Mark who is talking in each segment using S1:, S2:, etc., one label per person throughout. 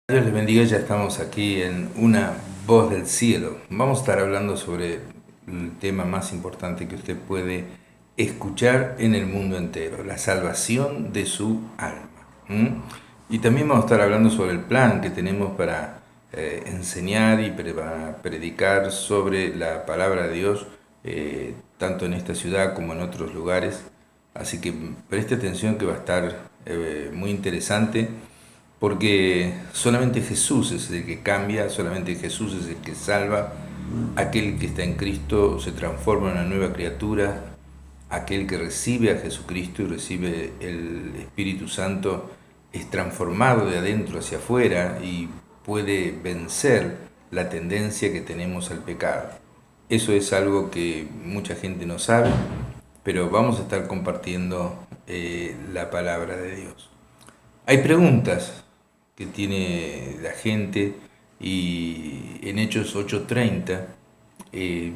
S1: Dios les bendiga, ya estamos aquí en Una Voz del Cielo. Vamos a estar hablando sobre el tema más importante que usted puede escuchar en el mundo entero, la salvación de su alma. Y también vamos a estar hablando sobre el plan que tenemos para enseñar y para predicar sobre la palabra de Dios, tanto en esta ciudad como en otros lugares. Así que preste atención que va a estar muy interesante porque solamente Jesús es el que cambia, solamente Jesús es el que salva. Aquel que está en Cristo se transforma en una nueva criatura. Aquel que recibe a Jesucristo y recibe el Espíritu Santo es transformado de adentro hacia afuera y puede vencer la tendencia que tenemos al pecado. Eso es algo que mucha gente no sabe, pero vamos a estar compartiendo la palabra de Dios. Hay preguntas que tiene la gente y en Hechos 8:30 eh,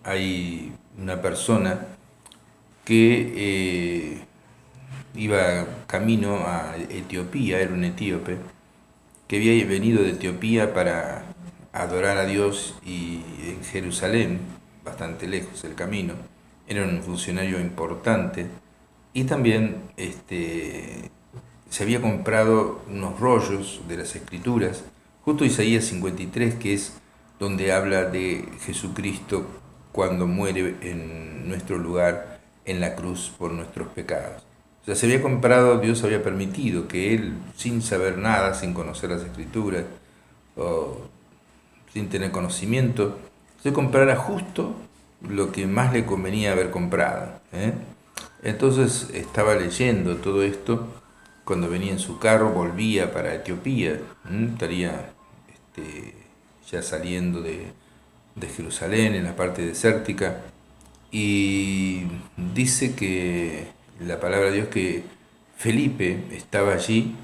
S1: hay una persona que iba camino a Etiopía, era un etíope, que había venido de Etiopía para adorar a Dios y en Jerusalén, bastante lejos el camino, era un funcionario importante y también se había comprado unos rollos de las Escrituras, justo Isaías 53, que es donde habla de Jesucristo cuando muere en nuestro lugar en la cruz por nuestros pecados. O sea, se había comprado, Dios había permitido que él, sin saber nada, sin conocer las Escrituras, o sin tener conocimiento, se comprara justo lo que más le convenía haber comprado. Entonces estaba leyendo todo esto cuando venía en su carro, volvía para Etiopía, estaría ya saliendo de Jerusalén, en la parte desértica, y dice que la palabra de Dios que Felipe estaba allí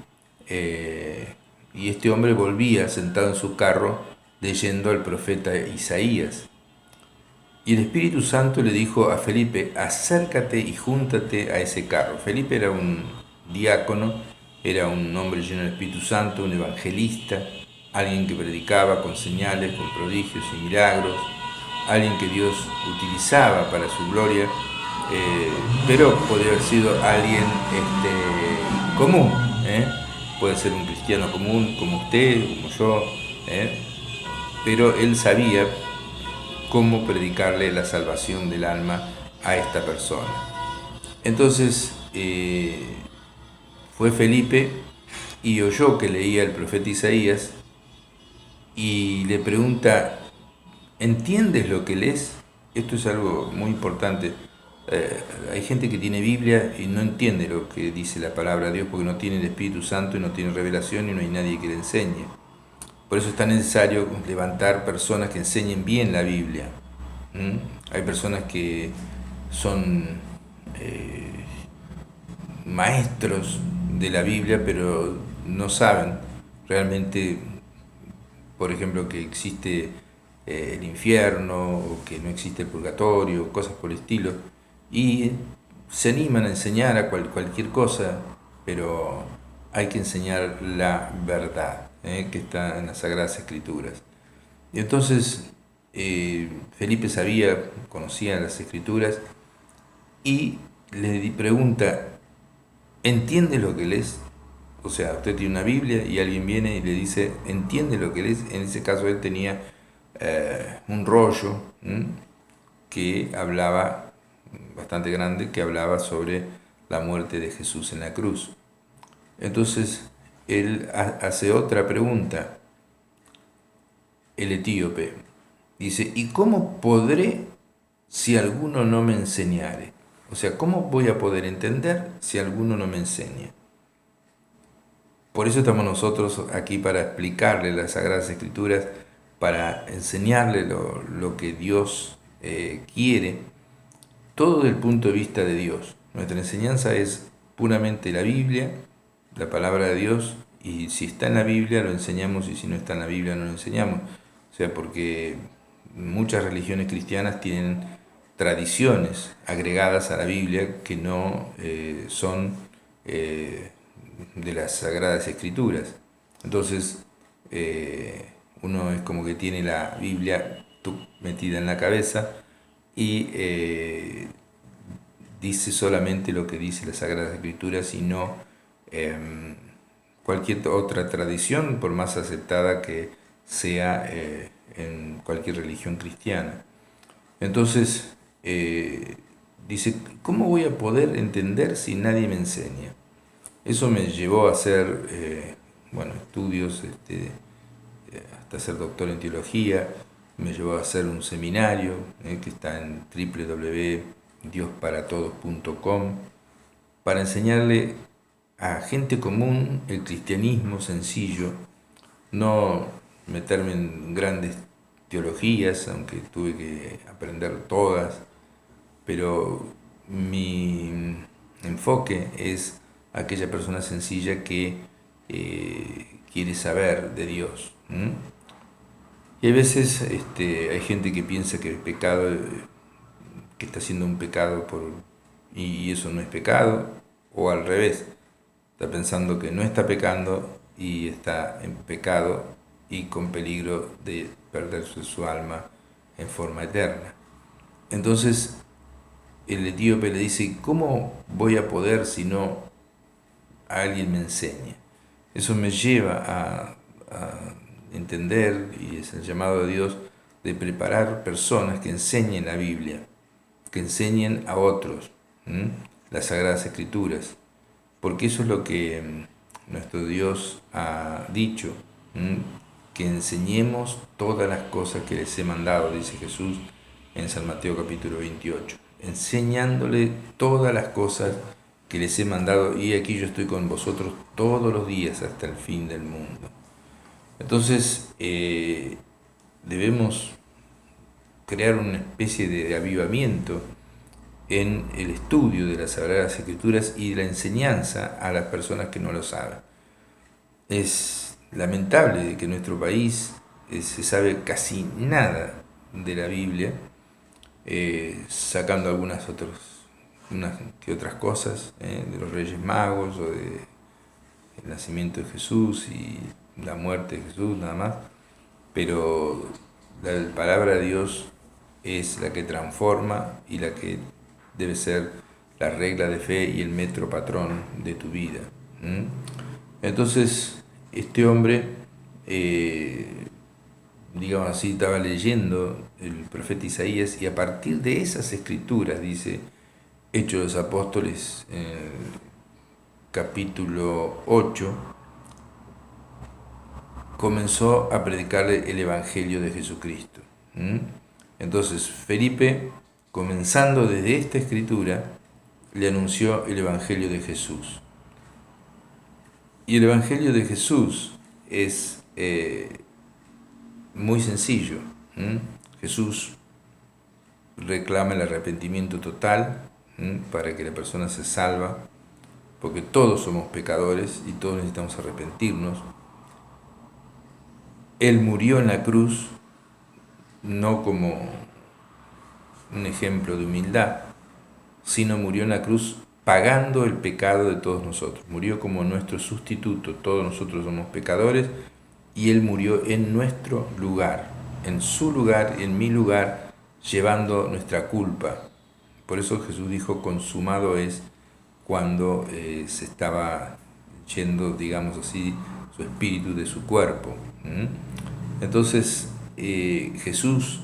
S1: y este hombre volvía sentado en su carro leyendo al profeta Isaías. Y el Espíritu Santo le dijo a Felipe, acércate y júntate a ese carro. Felipe era un diácono, era un hombre lleno del Espíritu Santo, un evangelista, alguien que predicaba con señales, con prodigios y milagros, alguien que Dios utilizaba para su gloria, pero podría haber sido alguien común, puede ser un cristiano común como usted, como yo, pero él sabía cómo predicarle la salvación del alma a esta persona. Entonces fue Felipe y oyó que leía el profeta Isaías y le pregunta, ¿entiendes lo que lees? Esto es algo muy importante. Hay gente que tiene Biblia y no entiende lo que dice la palabra de Dios porque no tiene el Espíritu Santo y no tiene revelación y no hay nadie que le enseñe. Por eso es tan necesario levantar personas que enseñen bien la Biblia. Hay personas que son maestros de la Biblia, pero no saben realmente, por ejemplo, que existe el infierno o que no existe el purgatorio, cosas por el estilo, y se animan a enseñar a cualquier cosa, pero hay que enseñar la verdad, que está en las Sagradas Escrituras. Y entonces Felipe sabía, conocía las Escrituras y le pregunta, ¿entiende lo que lees? O sea, usted tiene una Biblia y alguien viene y le dice, ¿entiende lo que lees? En ese caso él tenía un rollo que hablaba, bastante grande, que hablaba sobre la muerte de Jesús en la cruz. Entonces él hace otra pregunta, el etíope. Dice, ¿y cómo podré si alguno no me enseñare? O sea, ¿cómo voy a poder entender si alguno no me enseña? Por eso estamos nosotros aquí para explicarle las Sagradas Escrituras, para enseñarle lo que Dios quiere, todo desde el punto de vista de Dios. Nuestra enseñanza es puramente la Biblia, la palabra de Dios, y si está en la Biblia lo enseñamos y si no está en la Biblia no lo enseñamos. O sea, porque muchas religiones cristianas tienen tradiciones agregadas a la Biblia que no son de las Sagradas Escrituras. Entonces, uno es como que tiene la Biblia metida en la cabeza y dice solamente lo que dice las Sagradas Escrituras y no cualquier otra tradición, por más aceptada que sea en cualquier religión cristiana. Entonces, dice, ¿cómo voy a poder entender si nadie me enseña? Eso me llevó a hacer estudios, hasta ser doctor en teología, me llevó a hacer un seminario que está en www.diosparatodos.com para enseñarle a gente común el cristianismo sencillo, no meterme en grandes teologías, aunque tuve que aprender todas, pero mi enfoque es aquella persona sencilla que quiere saber de Dios. Y hay veces hay gente que piensa que el pecado, que está haciendo un pecado y eso no es pecado, o al revés, está pensando que no está pecando y está en pecado y con peligro de perderse su alma en forma eterna. Entonces el etíope le dice, ¿cómo voy a poder si no alguien me enseña? Eso me lleva a entender, y es el llamado de Dios, de preparar personas que enseñen la Biblia, que enseñen a otros las Sagradas Escrituras, porque eso es lo que nuestro Dios ha dicho, que enseñemos todas las cosas que les he mandado, dice Jesús en San Mateo capítulo 28, enseñándole todas las cosas que les he mandado, y aquí yo estoy con vosotros todos los días hasta el fin del mundo. Entonces debemos crear una especie de avivamiento en el estudio de las Sagradas Escrituras y la enseñanza a las personas que no lo saben. Es lamentable que en nuestro país se sabe casi nada de la Biblia, sacando unas que otras cosas, de los Reyes Magos o de el nacimiento de Jesús y la muerte de Jesús, nada más. Pero la palabra de Dios es la que transforma y la que debe ser la regla de fe y el metro patrón de tu vida. Entonces, este hombre, digamos así, estaba leyendo el profeta Isaías, y a partir de esas escrituras, dice Hechos de los Apóstoles, capítulo 8, comenzó a predicarle el Evangelio de Jesucristo. Entonces Felipe, comenzando desde esta escritura, le anunció el Evangelio de Jesús. Y el Evangelio de Jesús es muy sencillo. Jesús reclama el arrepentimiento total para que la persona se salva, porque todos somos pecadores y todos necesitamos arrepentirnos. Él murió en la cruz no como un ejemplo de humildad, sino murió en la cruz pagando el pecado de todos nosotros. Murió como nuestro sustituto. Todos nosotros somos pecadores y Él murió en nuestro lugar, en su lugar, en mi lugar, llevando nuestra culpa. Por eso Jesús dijo, consumado es, cuando se estaba yendo, digamos así, su espíritu de su cuerpo. Entonces Jesús,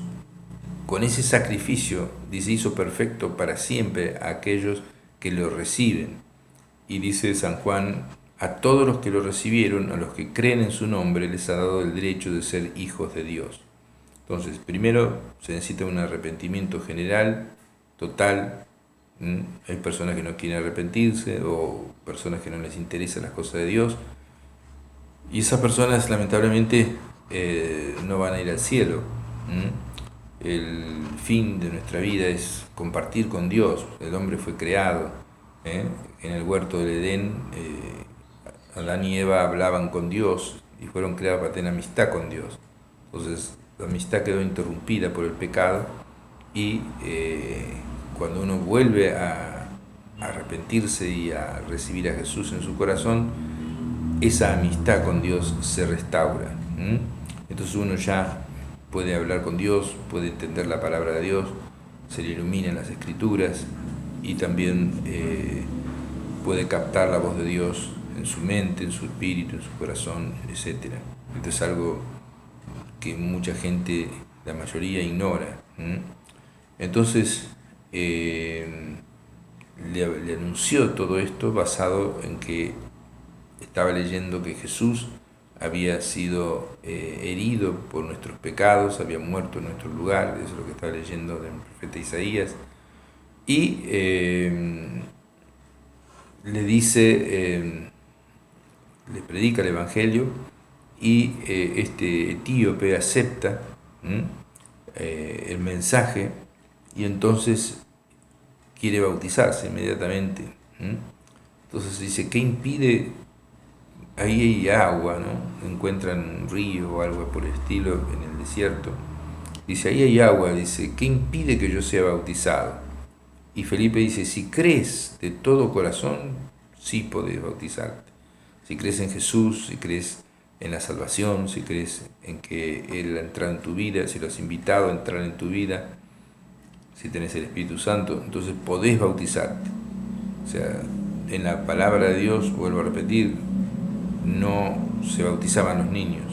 S1: con ese sacrificio, dice, hizo perfecto para siempre a aquellos que lo reciben. Y dice San Juan, a todos los que lo recibieron, a los que creen en su nombre, les ha dado el derecho de ser hijos de Dios. Entonces, primero se necesita un arrepentimiento general, total. Hay personas que no quieren arrepentirse, o personas que no les interesan las cosas de Dios, y esas personas lamentablemente no van a ir al cielo. El fin de nuestra vida es compartir con Dios. El hombre fue creado en el huerto del Edén. Adán y Eva hablaban con Dios y fueron creados para tener amistad con Dios. Entonces la amistad quedó interrumpida por el pecado, y cuando uno vuelve a arrepentirse y a recibir a Jesús en su corazón, esa amistad con Dios se restaura. Entonces uno ya puede hablar con Dios, puede entender la palabra de Dios, se le iluminan las escrituras y también puede captar la voz de Dios en su mente, en su espíritu, en su corazón, etc. Esto es algo que mucha gente, la mayoría, ignora. Entonces le anunció todo esto basado en que estaba leyendo que Jesús había sido herido por nuestros pecados, había muerto en nuestro lugar, eso es lo que estaba leyendo del profeta Isaías, y le dice, le predica el Evangelio, y este etíope acepta el mensaje, y entonces quiere bautizarse inmediatamente. Entonces dice, ¿qué impide? Ahí hay agua, ¿no? Encuentran un río o algo por el estilo en el desierto. Dice, ahí hay agua, dice, ¿qué impide que yo sea bautizado? Y Felipe dice, si crees de todo corazón, sí podés bautizarte. Si crees en Jesús, si crees en la salvación, si crees en que Él ha entrado en tu vida, si lo has invitado a entrar en tu vida, si tenés el Espíritu Santo, entonces podés bautizarte. O sea, en la palabra de Dios, vuelvo a repetir, no se bautizaban los niños.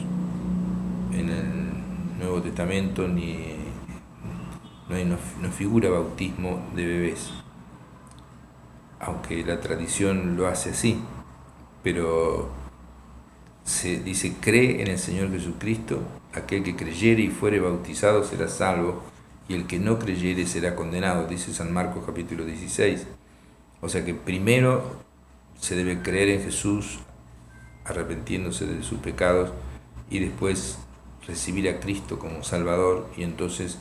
S1: En el Nuevo Testamento no figura bautismo de bebés, aunque la tradición lo hace así, pero se dice, cree en el Señor Jesucristo, aquel que creyere y fuere bautizado será salvo, y el que no creyere será condenado, dice San Marcos capítulo 16. O sea que primero se debe creer en Jesús, arrepentiéndose de sus pecados, y después recibir a Cristo como Salvador, y entonces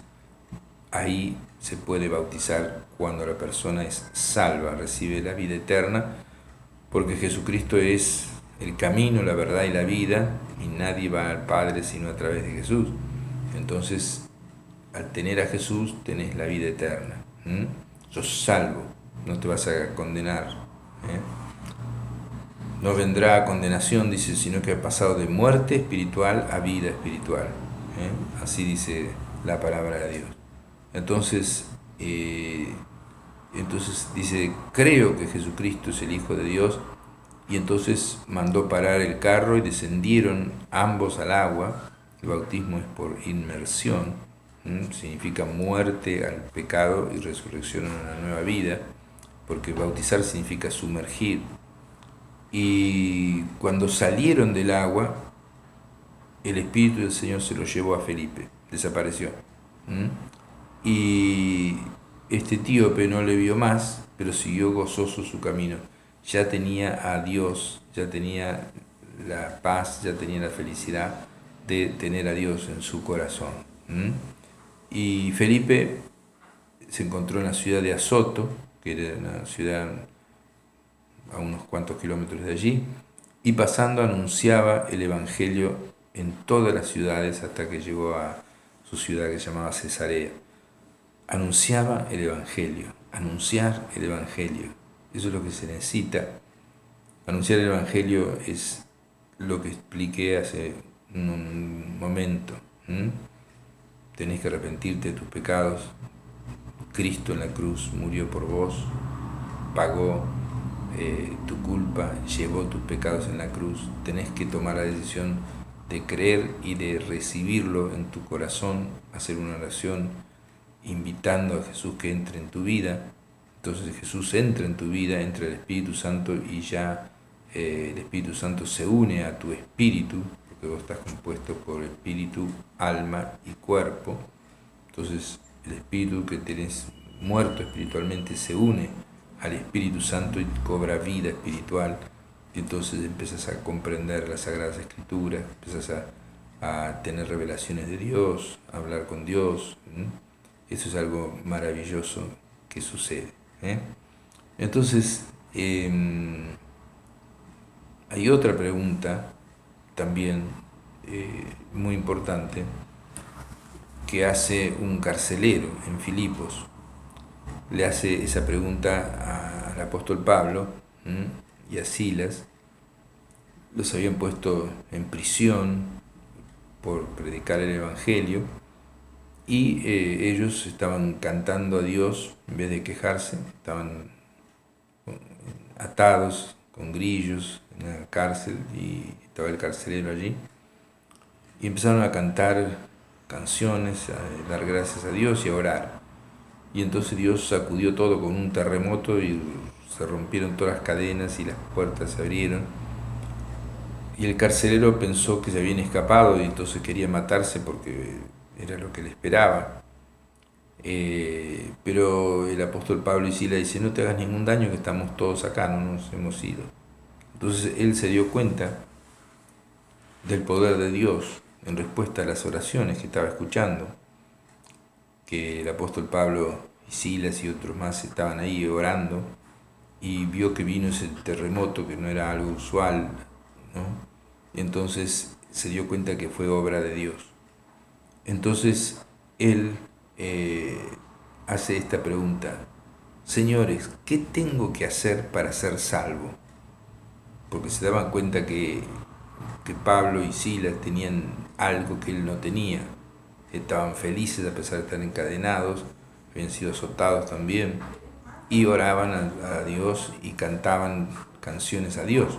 S1: ahí se puede bautizar cuando la persona es salva, recibe la vida eterna, porque Jesucristo es el camino, la verdad y la vida, y nadie va al Padre sino a través de Jesús. Entonces, al tener a Jesús, tenés la vida eterna. Sos salvo, no te vas a condenar. No vendrá condenación, dice, sino que ha pasado de muerte espiritual a vida espiritual. Así dice la palabra de Dios. Entonces dice, creo que Jesucristo es el Hijo de Dios, y entonces mandó parar el carro y descendieron ambos al agua. El bautismo es por inmersión, significa muerte al pecado y resurrección en una nueva vida, porque bautizar significa sumergir. Y cuando salieron del agua, el Espíritu del Señor se lo llevó a Felipe, desapareció. Y este etíope no le vio más, pero siguió gozoso su camino. Ya tenía a Dios, ya tenía la paz, ya tenía la felicidad de tener a Dios en su corazón. Y Felipe se encontró en la ciudad de Azoto, que era una ciudad a unos cuantos kilómetros de allí, y pasando anunciaba el Evangelio en todas las ciudades hasta que llegó a su ciudad que se llamaba Cesarea. Anunciaba el Evangelio, anunciar el Evangelio. Eso es lo que se necesita. Anunciar el Evangelio es lo que expliqué hace un momento. Tenés que arrepentirte de tus pecados. Cristo en la cruz murió por vos, pagó tu culpa, llevó tus pecados en la cruz. Tenés que tomar la decisión de creer y de recibirlo en tu corazón, hacer una oración invitando a Jesús que entre en tu vida. Entonces Jesús entra en tu vida, entra el Espíritu Santo, y ya el Espíritu Santo se une a tu espíritu, porque vos estás compuesto por espíritu, alma y cuerpo. Entonces el espíritu que tenés muerto espiritualmente se une al Espíritu Santo y cobra vida espiritual, y entonces empiezas a comprender las Sagradas Escrituras, empiezas a tener revelaciones de Dios, a hablar con Dios. Eso es algo maravilloso que sucede. Entonces, hay otra pregunta también muy importante que hace un carcelero en Filipos. Le hace esa pregunta al apóstol Pablo y a Silas, los habían puesto en prisión por predicar el Evangelio, y ellos estaban cantando a Dios en vez de quejarse, estaban atados con grillos en la cárcel y estaba el carcelero allí, y empezaron a cantar canciones, a dar gracias a Dios y a orar. Y entonces Dios sacudió todo con un terremoto y se rompieron todas las cadenas y las puertas se abrieron. Y el carcelero pensó que se habían escapado y entonces quería matarse porque era lo que le esperaba. Pero el apóstol Pablo y Silas dice: no te hagas ningún daño, que estamos todos acá, no nos hemos ido. Entonces él se dio cuenta del poder de Dios en respuesta a las oraciones que estaba escuchando, que el apóstol Pablo y Silas y otros más estaban ahí orando, y vio que vino ese terremoto que no era algo usual, ¿no? Entonces se dio cuenta que fue obra de Dios. Entonces él hace esta pregunta: señores, ¿qué tengo que hacer para ser salvo? Porque se daban cuenta que Pablo y Silas tenían algo que él no tenía. Estaban felices a pesar de estar encadenados, habían sido azotados también, y oraban a Dios y cantaban canciones a Dios.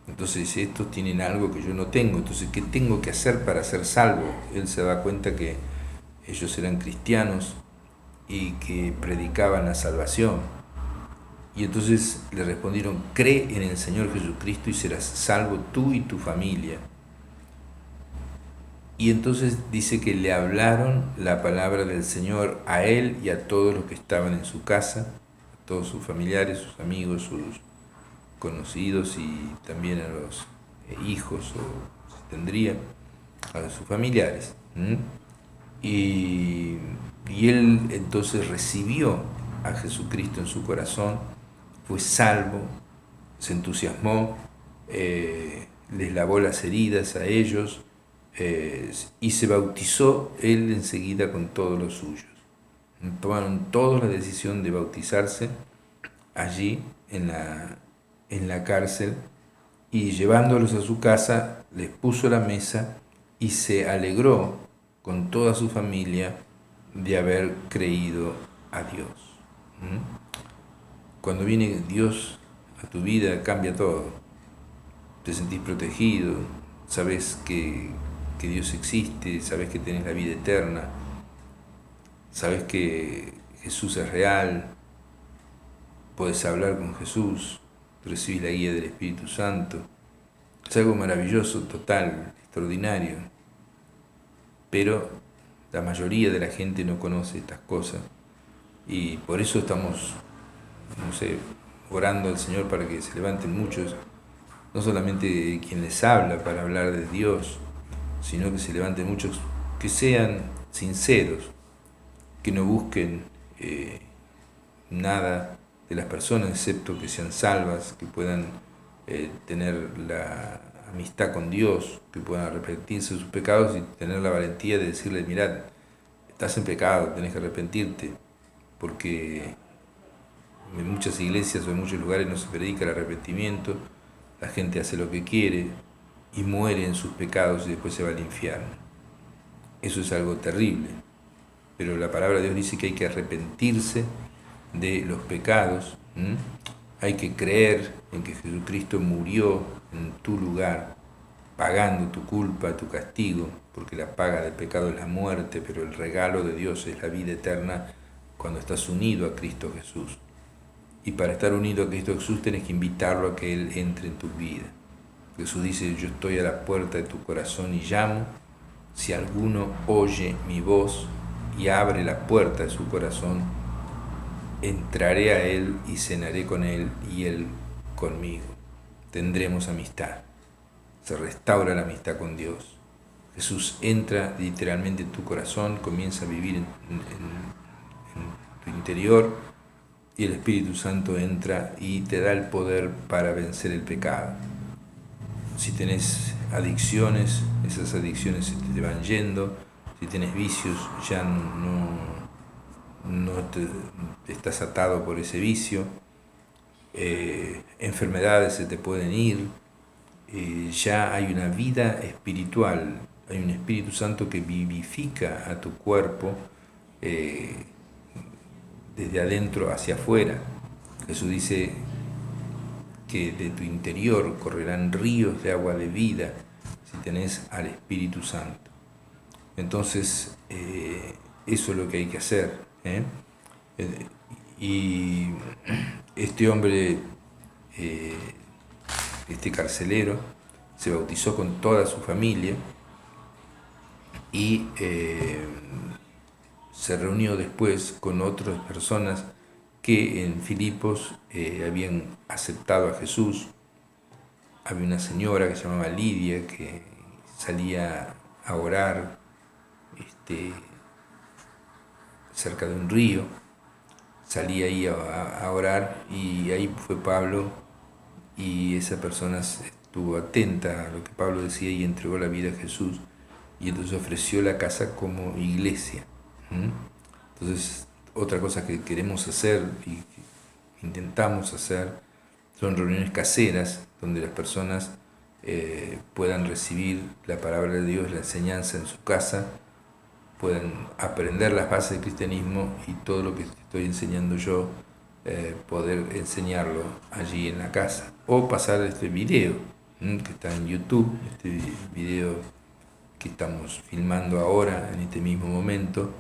S1: Entonces dice: estos tienen algo que yo no tengo, entonces ¿qué tengo que hacer para ser salvo? Él se da cuenta que ellos eran cristianos y que predicaban la salvación. Y entonces le respondieron: cree en el Señor Jesucristo y serás salvo tú y tu familia. Y entonces dice que le hablaron la palabra del Señor a él y a todos los que estaban en su casa, a todos sus familiares, sus amigos, sus conocidos, y también a los hijos, o si tendría, a sus familiares. Y él entonces recibió a Jesucristo en su corazón, fue salvo, se entusiasmó, les lavó las heridas a ellos, y se bautizó él enseguida con todos los suyos. Tomaron todos la decisión de bautizarse allí en la cárcel, y llevándolos a su casa les puso la mesa y se alegró con toda su familia de haber creído a Dios. Cuando viene Dios a tu vida cambia todo. Te sentís protegido, sabes que Dios existe, sabes que tenés la vida eterna, sabes que Jesús es real, podés hablar con Jesús, recibís la guía del Espíritu Santo. Es algo maravilloso, total, extraordinario. Pero la mayoría de la gente no conoce estas cosas, y por eso estamos, orando al Señor para que se levanten muchos, no solamente quien les habla para hablar de Dios, sino que se levanten muchos que sean sinceros, que no busquen nada de las personas excepto que sean salvas, que puedan tener la amistad con Dios, que puedan arrepentirse de sus pecados y tener la valentía de decirle: mirad, estás en pecado, tenés que arrepentirte, porque en muchas iglesias o en muchos lugares no se predica el arrepentimiento, la gente hace lo que quiere y muere en sus pecados y después se va al infierno. Eso es algo terrible, pero la palabra de Dios dice que hay que arrepentirse de los pecados. Hay que creer en que Jesucristo murió en tu lugar, pagando tu culpa, tu castigo, porque la paga del pecado es la muerte, pero el regalo de Dios es la vida eterna cuando estás unido a Cristo Jesús. Y para estar unido a Cristo Jesús tenés que invitarlo a que Él entre en tu vida. Jesús dice: yo estoy a la puerta de tu corazón y llamo. Si alguno oye mi voz y abre la puerta de su corazón, entraré a Él y cenaré con Él y Él conmigo. Tendremos amistad. Se restaura la amistad con Dios. Jesús entra literalmente en tu corazón, comienza a vivir en tu interior, y el Espíritu Santo entra y te da el poder para vencer el pecado. Si tenés adicciones, esas adicciones se te van yendo. Si tenés vicios, ya no estás atado por ese vicio. Enfermedades se te pueden ir. ya hay una vida espiritual, hay un Espíritu Santo que vivifica a tu cuerpo desde adentro hacia afuera. Jesús dice que de tu interior correrán ríos de agua de vida si tenés al Espíritu Santo. Entonces, eso es lo que hay que hacer. Y este hombre, este carcelero, se bautizó con toda su familia y se reunió después con otras personas que en Filipos habían aceptado a Jesús. Había una señora que se llamaba Lidia que salía a orar cerca de un río, salía ahí a orar, y ahí fue Pablo, y esa persona estuvo atenta a lo que Pablo decía y entregó la vida a Jesús, y entonces ofreció la casa como iglesia. Entonces, otra cosa que queremos hacer y que intentamos hacer son reuniones caseras donde las personas puedan recibir la palabra de Dios, la enseñanza en su casa, puedan aprender las bases del cristianismo, y todo lo que estoy enseñando yo poder enseñarlo allí en la casa, o pasar este video que está en YouTube, este video que estamos filmando ahora en este mismo momento.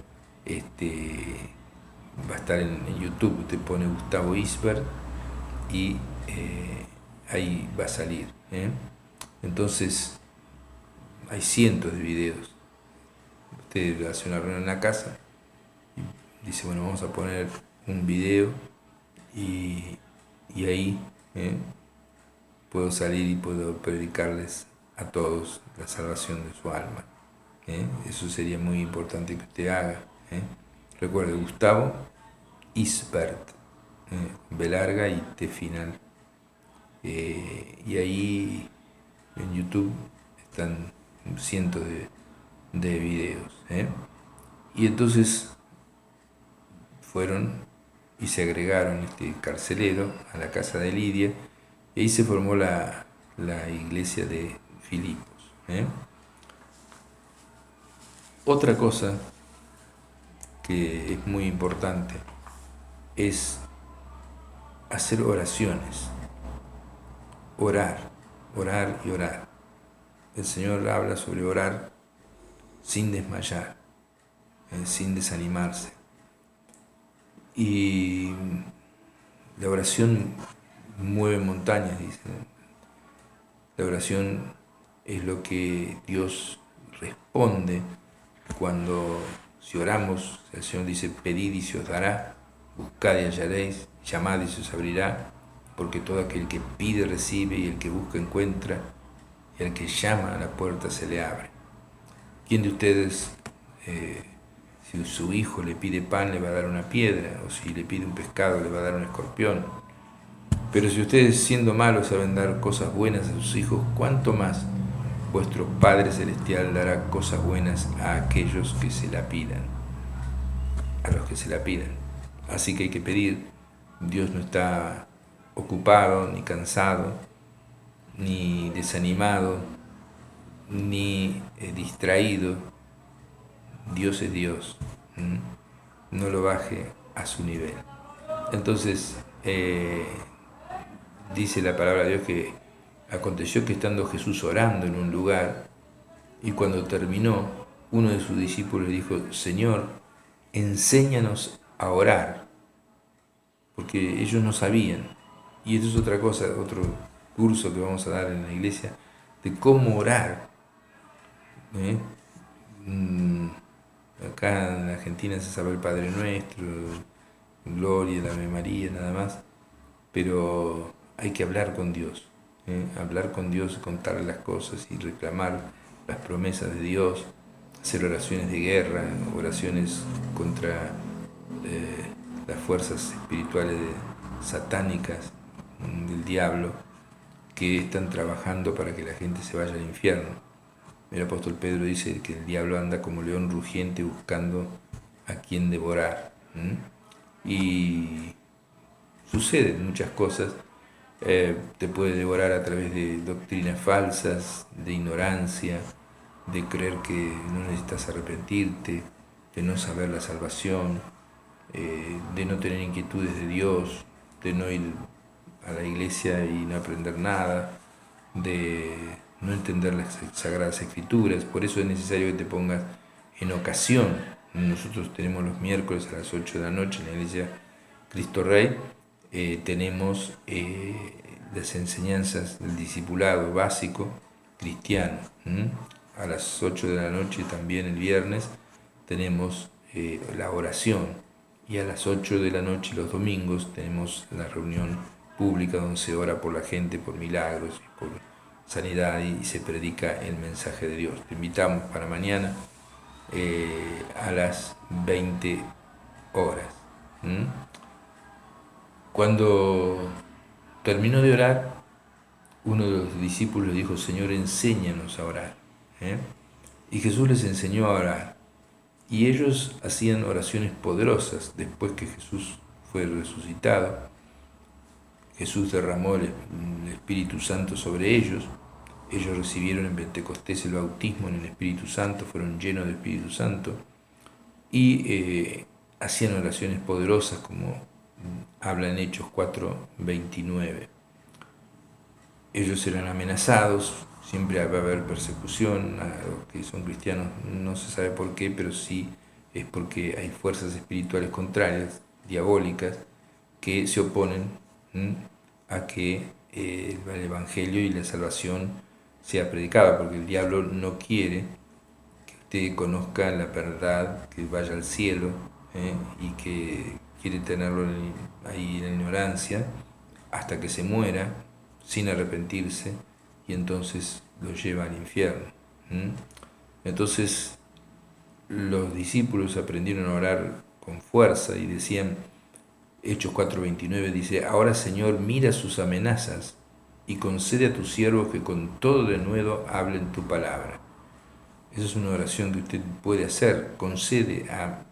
S1: Va a estar en YouTube. Usted pone Gustavo Isbert y ahí va a salir. Entonces hay cientos de videos. Usted hace una reunión en la casa y dice, bueno, vamos a poner un video, y ahí puedo salir y puedo predicarles a todos la salvación de su alma. Eso sería muy importante que usted haga. Recuerde, Gustavo Isbert, B larga y T final. Y ahí en YouTube están cientos de videos. Y entonces fueron y se agregaron este carcelero a la casa de Lidia, y ahí se formó la iglesia de Filipos. Otra cosa que es muy importante es hacer oraciones, orar y orar. El Señor habla sobre orar sin desmayar, sin desanimarse. Y la oración mueve montañas, dice. La oración es lo que Dios responde cuando, si oramos, el Señor dice, pedid y se os dará, buscad y hallaréis, llamad y se os abrirá, porque todo aquel que pide recibe, y el que busca encuentra, y al que llama a la puerta se le abre. ¿Quién de ustedes, si su hijo le pide pan, le va a dar una piedra? O si le pide un pescado, le va a dar un escorpión. Pero si ustedes, siendo malos, saben dar cosas buenas a sus hijos, ¿cuánto más vuestro Padre Celestial dará cosas buenas a aquellos que se la pidan? A los que se la pidan. Así que hay que pedir. Dios no está ocupado, ni cansado, ni desanimado, ni distraído. Dios es Dios. No lo baje a su nivel. Entonces, dice la palabra de Dios que aconteció que estando Jesús orando en un lugar, y cuando terminó, uno de sus discípulos le dijo, Señor, enséñanos a orar, porque ellos no sabían. Y esto es otra cosa, otro curso que vamos a dar en la iglesia, de cómo orar. Acá en Argentina se sabe el Padre Nuestro, Gloria, la Ave María, nada más, pero hay que hablar con Dios, hablar con Dios, contarle las cosas y reclamar las promesas de Dios, hacer oraciones de guerra, oraciones contra las fuerzas espirituales satánicas del diablo que están trabajando para que la gente se vaya al infierno. El apóstol Pedro dice que el diablo anda como león rugiente buscando a quien devorar. Y suceden muchas cosas, te puede devorar a través de doctrinas falsas, de ignorancia, de creer que no necesitas arrepentirte, de no saber la salvación, de no tener inquietudes de Dios, de no ir a la iglesia y no aprender nada, de no entender las Sagradas Escrituras. Por eso es necesario que te pongas en ocasión. Nosotros tenemos los miércoles a las 8 de la noche en la iglesia Cristo Rey, tenemos las enseñanzas del discipulado básico cristiano. A las 8 de la noche también el viernes tenemos la oración, y a las 8 de la noche los domingos tenemos la reunión pública donde se ora por la gente, por milagros, por sanidad, y se predica el mensaje de Dios. Te invitamos para mañana a las 20 horas. Cuando terminó de orar, uno de los discípulos le dijo: Señor, enséñanos a orar. Y Jesús les enseñó a orar. Y ellos hacían oraciones poderosas. Después que Jesús fue resucitado, Jesús derramó el Espíritu Santo sobre ellos. Ellos recibieron en Pentecostés el bautismo en el Espíritu Santo, fueron llenos del Espíritu Santo y hacían oraciones poderosas, como habla en Hechos 4:29. Ellos eran amenazados, siempre va a haber persecución a los que son cristianos, no se sabe por qué, pero sí es porque hay fuerzas espirituales contrarias, diabólicas, que se oponen a que el Evangelio y la salvación sea predicada, porque el diablo no quiere que usted conozca la verdad, que vaya al cielo, y que quiere tenerlo ahí en la ignorancia hasta que se muera sin arrepentirse, y entonces lo lleva al infierno. Entonces los discípulos aprendieron a orar con fuerza y decían, Hechos 4:29 dice: Ahora, Señor, mira sus amenazas y concede a tus siervos que con todo denuedo hablen tu palabra. Esa es una oración que usted puede hacer. Concede a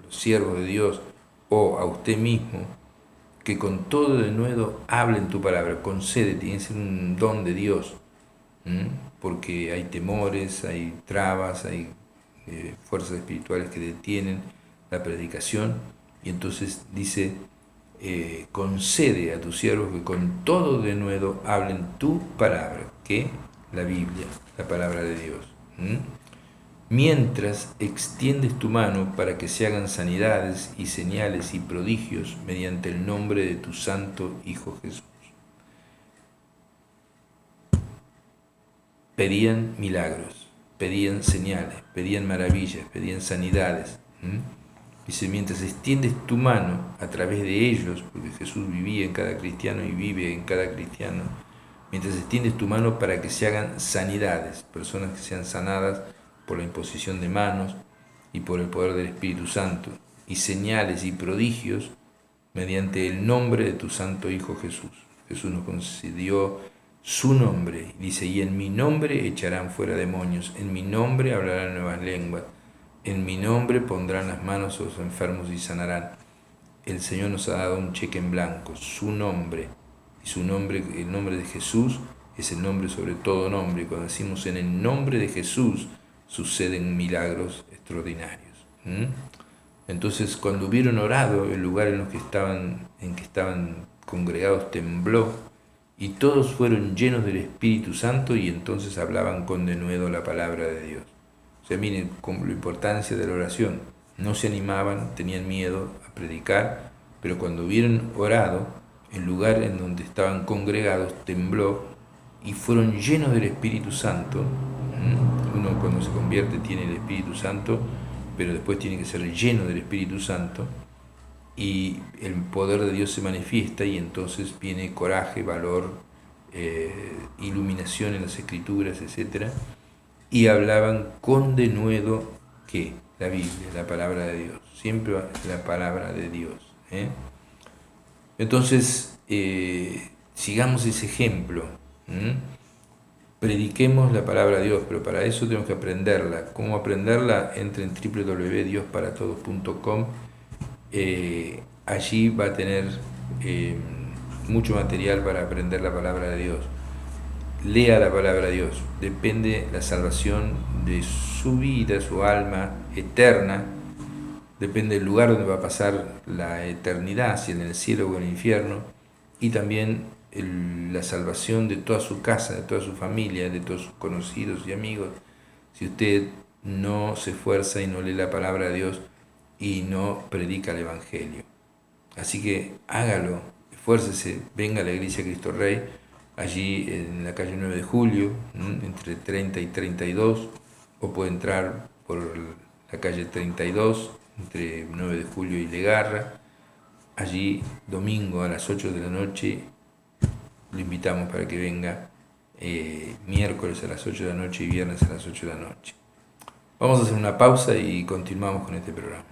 S1: los siervos de Dios o a usted mismo que con todo denuedo hablen tu palabra. Concede, tiene que ser un don de Dios, porque hay temores, hay trabas, hay fuerzas espirituales que detienen la predicación, y entonces dice: concede a tus siervos que con todo denuedo hablen tu palabra, que la Biblia, la palabra de Dios. Mientras extiendes tu mano para que se hagan sanidades y señales y prodigios mediante el nombre de tu santo Hijo Jesús. Pedían milagros, pedían señales, pedían maravillas, pedían sanidades. Dice: mientras extiendes tu mano a través de ellos, porque Jesús vivía en cada cristiano y vive en cada cristiano, mientras extiendes tu mano para que se hagan sanidades, personas que sean sanadas por la imposición de manos y por el poder del Espíritu Santo, y señales y prodigios mediante el nombre de tu santo Hijo Jesús. Jesús nos concedió su nombre, dice: y en mi nombre echarán fuera demonios, en mi nombre hablarán nuevas lenguas, en mi nombre pondrán las manos a los enfermos y sanarán. El Señor nos ha dado un cheque en blanco, su nombre, y su nombre, el nombre de Jesús, es el nombre sobre todo nombre. Y cuando decimos en el nombre de Jesús, suceden milagros extraordinarios. Entonces, cuando hubieron orado, el lugar en que estaban congregados tembló, y todos fueron llenos del Espíritu Santo, y entonces hablaban con denuedo la palabra de Dios. O sea, miren la importancia de la oración. No se animaban, tenían miedo a predicar, pero cuando hubieron orado, el lugar en donde estaban congregados tembló y fueron llenos del Espíritu Santo. Uno, cuando se convierte, tiene el Espíritu Santo, pero después tiene que ser lleno del Espíritu Santo, y el poder de Dios se manifiesta, y entonces viene coraje, valor, iluminación en las Escrituras, etc. Y hablaban con denuedo, ¿qué? La Biblia, la palabra de Dios, siempre la palabra de Dios. Entonces, sigamos ese ejemplo. Prediquemos la palabra de Dios, pero para eso tenemos que aprenderla. ¿Cómo aprenderla? Entre en www.diosparatodos.com. Allí va a tener mucho material para aprender la palabra de Dios. Lea la palabra de Dios. Depende la salvación de su vida, su alma eterna. Depende del lugar donde va a pasar la eternidad, si en el cielo o en el infierno. Y también la salvación de toda su casa, de toda su familia, de todos sus conocidos y amigos. Si usted no se esfuerza y no lee la palabra de Dios y no predica el Evangelio. Así que hágalo, esfuércese, venga a la Iglesia Cristo Rey, allí en la calle 9 de Julio, entre 30 y 32, o puede entrar por la calle 32, entre 9 de Julio y Legarra. Allí, domingo a las 8 de la noche, lo invitamos para que venga, miércoles a las 8 de la noche y viernes a las 8 de la noche. Vamos a hacer una pausa y continuamos con este programa.